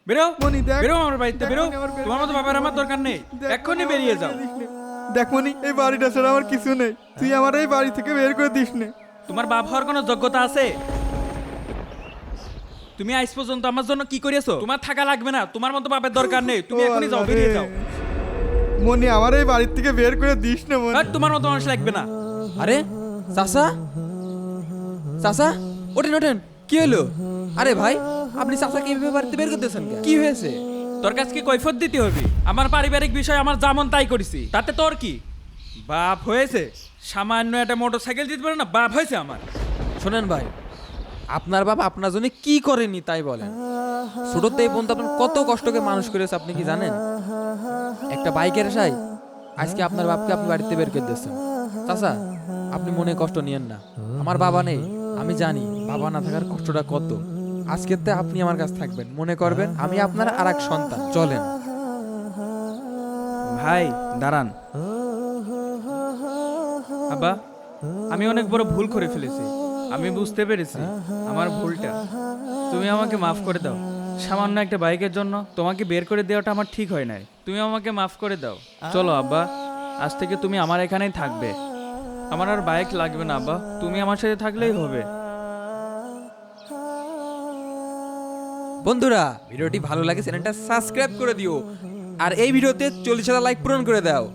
বেরো মনি দেখ, বেরো আমার বাড়িতে দেখ বেরো। মনি, আমার বের তোমার মতো বাবার আমার দরকার নেই, দেখ এক্ষুনি মনি, বেরিয়ে আমার যাও। বের করে দিস নে। দেখ মনি, এই বাড়িটা ছাড়া আমার কিছু নেই, তুই আমার এই বাড়ি থেকে বের করে দিস নে। তোমার বাপ হওয়ার কোনো যোগ্যতা আছে? তুমি আজ পর্যন্ত আমার জন্য কি করিয়েছো? তোমার থাকা লাগবে না, তোমার মতো বাপের দরকার নেই, তুমি ও এখনই যাও, আল্লাহ বেরিয়ে রে। যাও। মনি, আমার এই বাড়ির থেকে বের করে দিস না মনি। আর তোমার মতো মানুষ লাগবে না। আরে চাচা, চাচা, ওঠেন ওঠেন, কি হলো? আরে ভাই, আপনি চাচাকে এইভাবে বাড়িতে বের করতেছেন কেন? কি হয়েছে? তোর কাছে কি কৈফিয়ত দিতে হবে? আমার পারিবারিক বিষয় আমার যেমন তাই করেছি, তাতে তোর কি? বাপ হয়েছে, সামান্য একটা মোটর সাইকেল দিতে পারে না, বাপ হয়েছে আমার। শোনেন ভাই, আপনার বাবা আপনার জন্য কি করেনি তাই বলেন। ছোটতে এই পর্যন্ত আপনার কত কষ্টকে মানুষ করেছে আপনি কি জানেন? একটা বাইকের আশায় আজকে আপনার বাপকে আপনি বাড়িতে বের করে দিয়েছেন। চাচা, আপনি মনে কষ্ট নিয়েন না, আমার বাবা নেই, আমি জানি বাবা না থাকার কষ্টটা কত। আজকের তে আপনি আমার কাছে থাকবেন, মনে করবেন আমি আপনার আর এক সন্তান। চলেন। ভাই দাঁড়ান। আব্বা, আমি অনেক বড় ভুল করে ফেলেছি, আমি বুঝতে পেরেছি আমার ভুলটা। তুমি আমাকে মাফ করে দাও। সামান্য একটা বাইকের জন্য তোমাকে বের করে দেওয়াটা আমার ঠিক হয় নাই, তুমি আমাকে মাফ করে দাও। চলো আব্বা, আজ থেকে তুমি আমার এখানেই থাকবে, আমার আর বাইক লাগবে না আব্বা, তুমি আমার সাথে থাকলেই হবে। বন্ধুরা, ভিডিওটি ভালো লাগে চ্যানেলটা সাবস্ক্রাইব করে দিও, আর এই ভিডিওতে 40,000 লাইক পূরণ করে দাও।